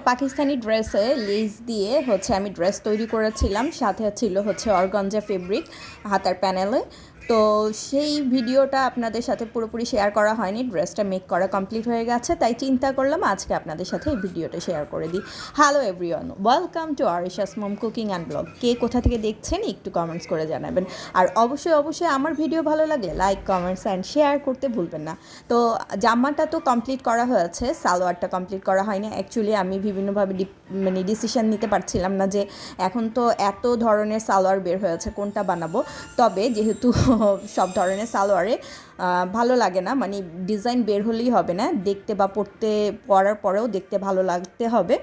পাকিস্তানি ড্রেসে লেস দিয়ে আমি ড্রেস তৈরি করেছিলাম, সাথে ছিল অর্গানজা ফেব্রিক হাতার প্যানেলে। তো সেই ভিডিওটা আপনাদের সাথে পুরোপুরি শেয়ার করা হয়নি, ড্রেসটা মেক করা কমপ্লিট হয়ে গেছে, তাই চিন্তা করলাম আজকে আপনাদের সাথে এই ভিডিওটা শেয়ার করে দিই। Hello everyone, welcome to Arisha's mom cooking and blog. কে কোথা থেকে দেখছেন একটু কমেন্টস করে জানাবেন, আর অবশ্যই আমার ভিডিও ভালো লাগলে লাইক, কমেন্টস অ্যান্ড শেয়ার করতে ভুলবেন না। তো জামাটা তো কমপ্লিট করা হয়েছে, সালোয়ারটা কমপ্লিট করা হয়নি। অ্যাকচুয়ালি আমি বিভিন্নভাবে ডিসিশন নিতে পারছিলাম না যে এখন তো এত ধরনের সালোয়ার বের হয়েছে কোনটা বানাবো। তবে যেহেতু সব ধরনের সালোয়ারে ভালো লাগে না, মানে ডিজাইন বের হলেই হবে না, দেখতে বা পরার পরেও দেখতে ভালো লাগতে হবে।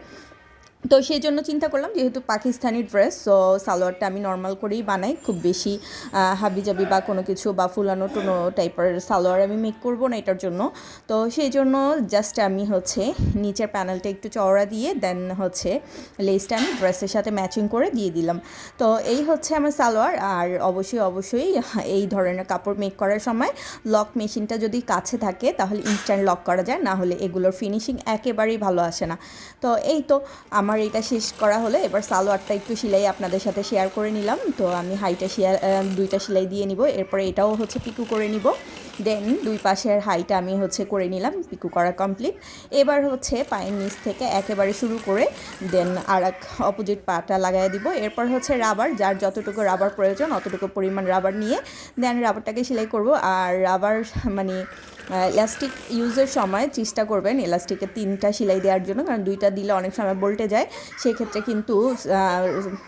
তো সেই জন্য চিন্তা করলাম যেহেতু পাকিস্তানি ড্রেস, সো সালোয়ারটা আমি নর্মাল করেই বানাই, খুব বেশি হাবিজাবি বা কোনো কিছু বা ফুলানো টুনো টাইপের সালোয়ার আমি মেক করবো না এটার জন্য। তো সেই জন্য জাস্ট আমি নিচের প্যানেলটা একটু চওড়া দিয়ে দেন লেসটা আমি ড্রেসের সাথে ম্যাচিং করে দিয়ে দিলাম। তো এই আমার সালোয়ার। আর অবশ্যই এই ধরনের কাপড় মেক করার সময় লক মেশিনটা যদি কাছে থাকে তাহলে ইনস্ট্যান্ট লক করা যায়, না হলে এগুলোর ফিনিশিং একেবারেই ভালো আসে না। তো এই তো আমার এটা শেষ করা হলে এবার সালোয়ারটা একটু সেলাই আপনাদের সাথে শেয়ার করে নিলাম। তো আমি হাইটা দুইটা সেলাই দিয়ে নিব, এরপরে এটাও পিকু করে নিব। দেন দুই পাশের হাইটা আমি করে নিলাম, পিকু করা কমপ্লিট। এবার পায়ের নিচ থেকে একেবারে শুরু করে দেন আর এক অপোজিট পাটা লাগাই দিব। এরপর রাবার, যার যতটুকু রাবার প্রয়োজন অতটুকু পরিমাণ রাবার নিয়ে দেন রাবারটাকে সেলাই করব। আর রাবার মানে ইলাস্টিক ইউজের সময় চেষ্টা করবেন ইলাস্টিকে 3টা সেলাই দেওয়ার জন্য, কারণ 2টা দিলে অনেক সময় বল্টে যায়, সেক্ষেত্রে কিন্তু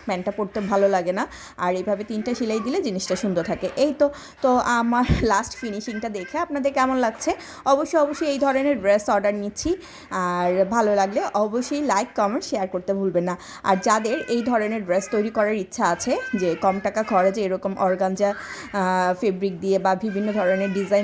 প্যান্টটা পরতে ভালো লাগে না। আর এইভাবে 3টা সেলাই দিলে জিনিসটা সুন্দর থাকে। এই তো তো আমার লাস্ট ফিনিশিংটা দেখে আপনাদের কেমন লাগছে অবশ্যই এই ধরনের ড্রেস অর্ডার নিচ্ছি। আর ভালো লাগলে অবশ্যই লাইক, কমেন্ট, শেয়ার করতে ভুলবেন না। আর যাদের এই ধরনের ড্রেস তৈরি করার ইচ্ছা আছে, যে কম টাকা খরচে এরকম অর্গানজা ফেব্রিক দিয়ে বা বিভিন্ন ধরনের ডিজাইন